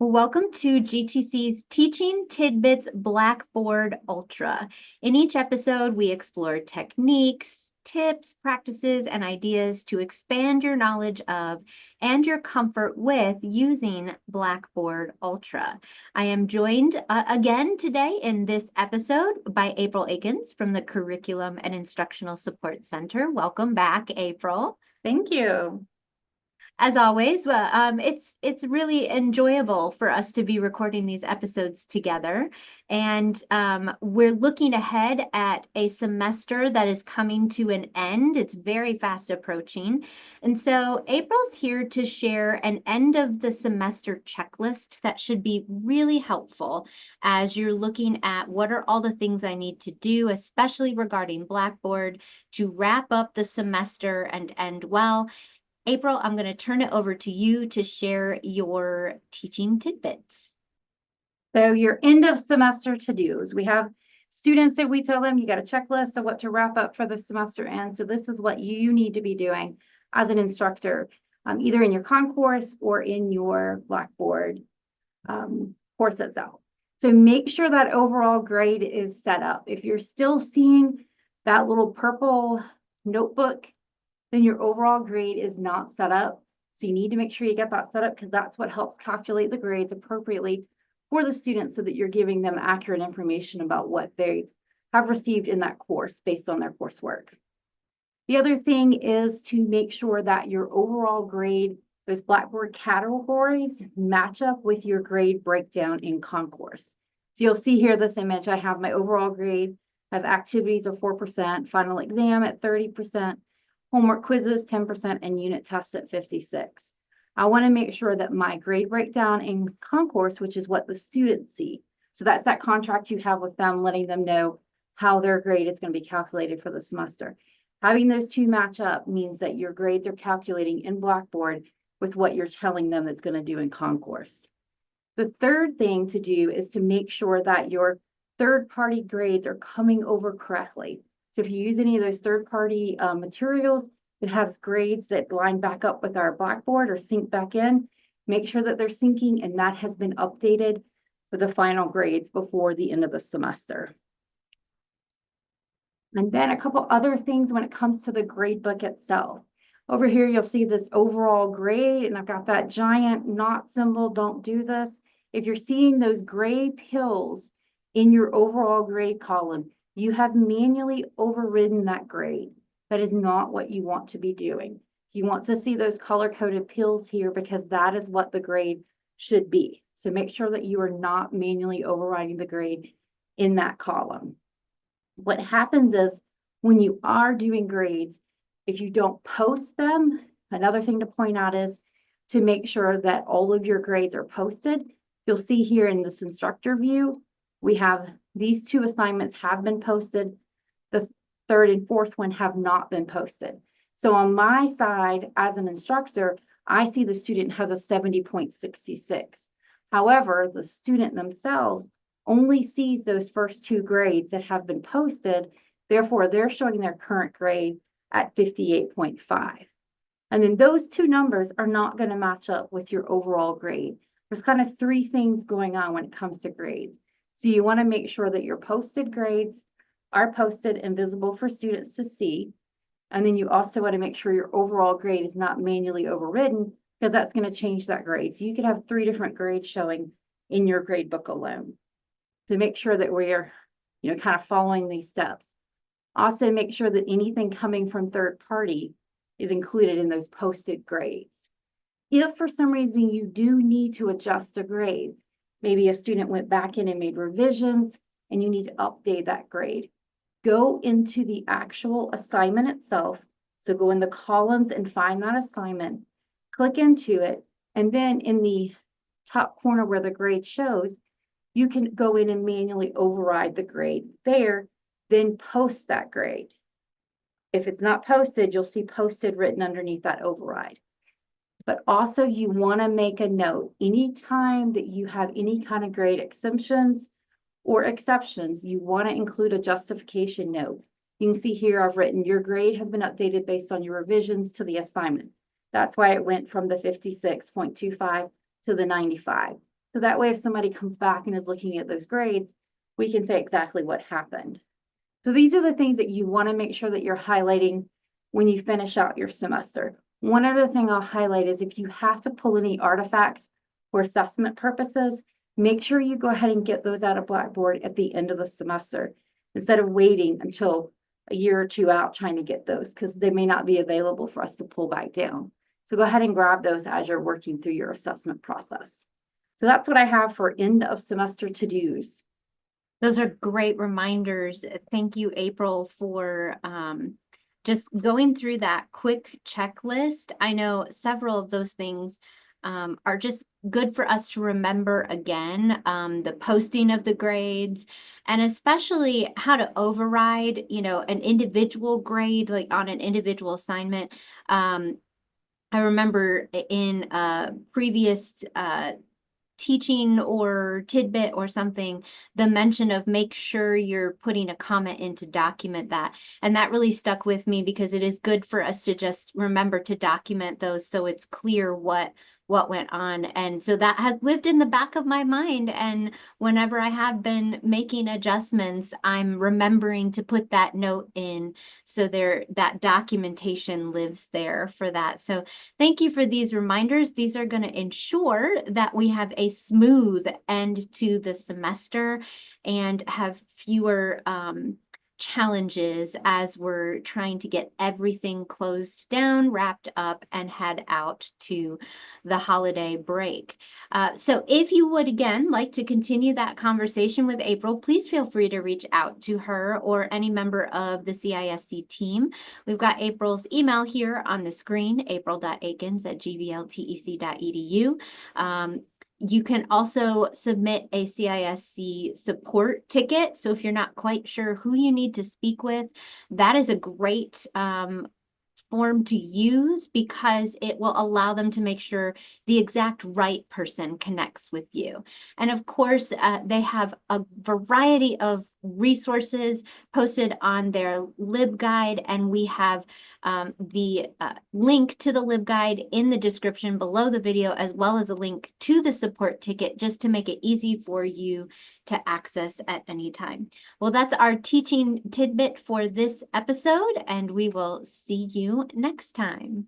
Welcome to GTC's Teaching Tidbits Blackboard Ultra. In each episode, we explore techniques, tips, practices, and ideas to expand your knowledge of and your comfort with using Blackboard Ultra. I am joined again today in this episode by April Akins from the Curriculum and Instructional Support Center. Welcome back, April. Thank you. As always, it's really enjoyable for us to be recording these episodes together. And we're looking ahead at a semester that is coming to an end. It's very fast approaching. And so April's here to share an end of the semester checklist that should be really helpful as you're looking at what are all the things I need to do, especially regarding Blackboard, to wrap up the semester and end well. April, I'm going to turn it over to you to share your teaching tidbits. So your end of semester to-dos. We have students that we tell them you got a checklist of what to wrap up for the semester end. So this is what you need to be doing as an instructor, either in your concourse or in your Blackboard course itself. So make sure that overall grade is set up. If you're still seeing that little purple notebook, then your overall grade is not set up. So you need to make sure you get that set up because that's what helps calculate the grades appropriately for the students so that you're giving them accurate information about what they have received in that course based on their coursework. The other thing is to make sure that your overall grade, those Blackboard categories, match up with your grade breakdown in concourse. So you'll see here this image, I have my overall grade, I have activities of 4%, final exam at 30%, homework quizzes 10%, and unit tests at 56%. I want to make sure that my grade breakdown in concourse, which is what the students see. So that's that contract you have with them, letting them know how their grade is going to be calculated for the semester. Having those two match up means that your grades are calculating in Blackboard with what you're telling them that's going to do in concourse. The third thing to do is to make sure that your third-party grades are coming over correctly. So if you use any of those third-party materials that has grades that line back up with our Blackboard or sync back in, make sure that they're syncing and that has been updated for the final grades before the end of the semester. And then a couple other things when it comes to the grade book itself. Over here, you'll see this overall grade, and I've got that giant not symbol, don't do this. If you're seeing those gray pills in your overall grade column, you have manually overridden that grade. That is not what you want to be doing. You want to see those color-coded pills here because that is what the grade should be. So make sure that you are not manually overriding the grade in that column. What happens is when you are doing grades, if you don't post them, another thing to point out is to make sure that all of your grades are posted. You'll see here in this instructor view, we have these two assignments have been posted. The third and fourth one have not been posted. So on my side, as an instructor, I see the student has a 70.66. However, the student themselves only sees those first two grades that have been posted. Therefore, they're showing their current grade at 58.5. And then those two numbers are not going to match up with your overall grade. There's kind of three things going on when it comes to grades. So you want to make sure that your posted grades are posted and visible for students to see. And then you also want to make sure your overall grade is not manually overridden because that's going to change that grade. So you could have 3 different grades showing in your grade book alone. So make sure that we're, kind of following these steps. Also make sure that anything coming from third party is included in those posted grades. If for some reason you do need to adjust a grade, maybe a student went back in and made revisions and you need to update that grade, go into the actual assignment itself. So go in the columns and find that assignment, click into it, and then in the top corner where the grade shows, you can go in and manually override the grade there, then post that grade. If it's not posted, you'll see posted written underneath that override. But also you want to make a note. Anytime that you have any kind of grade exemptions or exceptions, you want to include a justification note. You can see here I've written your grade has been updated based on your revisions to the assignment. That's why it went from the 56.25 to the 95. So that way, if somebody comes back and is looking at those grades, we can say exactly what happened. So these are the things that you want to make sure that you're highlighting when you finish out your semester. One other thing I'll highlight is if you have to pull any artifacts for assessment purposes, make sure you go ahead and get those out of Blackboard at the end of the semester instead of waiting until a year or two out trying to get those, because they may not be available for us to pull back down. So go ahead and grab those as you're working through your assessment process. So that's what I have for end of semester to-dos. Those are great reminders. Thank you, April, for just going through that quick checklist. I know several of those things are just good for us to remember again, the posting of the grades, and especially how to override, an individual grade, like on an individual assignment. I remember in a previous teaching or tidbit or something, the mention of make sure you're putting a comment in to document that. And that really stuck with me because it is good for us to just remember to document those so it's clear what went on. And so that has lived in the back of my mind. And whenever I have been making adjustments, I'm remembering to put that note in so that documentation lives there for that. So thank you for these reminders. These are going to ensure that we have a smooth end to the semester and have fewer challenges as we're trying to get everything closed down, wrapped up, and head out to the holiday break. So if you would again like to continue that conversation with April, please feel free to reach out to her or any member of the CISC team. We've got April's email here on the screen, april.akins@gvltec.edu. You can also submit a CISC support ticket. So if you're not quite sure who you need to speak with, that is a great form to use because it will allow them to make sure the exact right person connects with you. And of course, they have a variety of resources posted on their LibGuide, and we have the link to the LibGuide in the description below the video, as well as a link to the support ticket, just to make it easy for you to access at any time. Well, that's our teaching tidbit for this episode, and we will see you next time.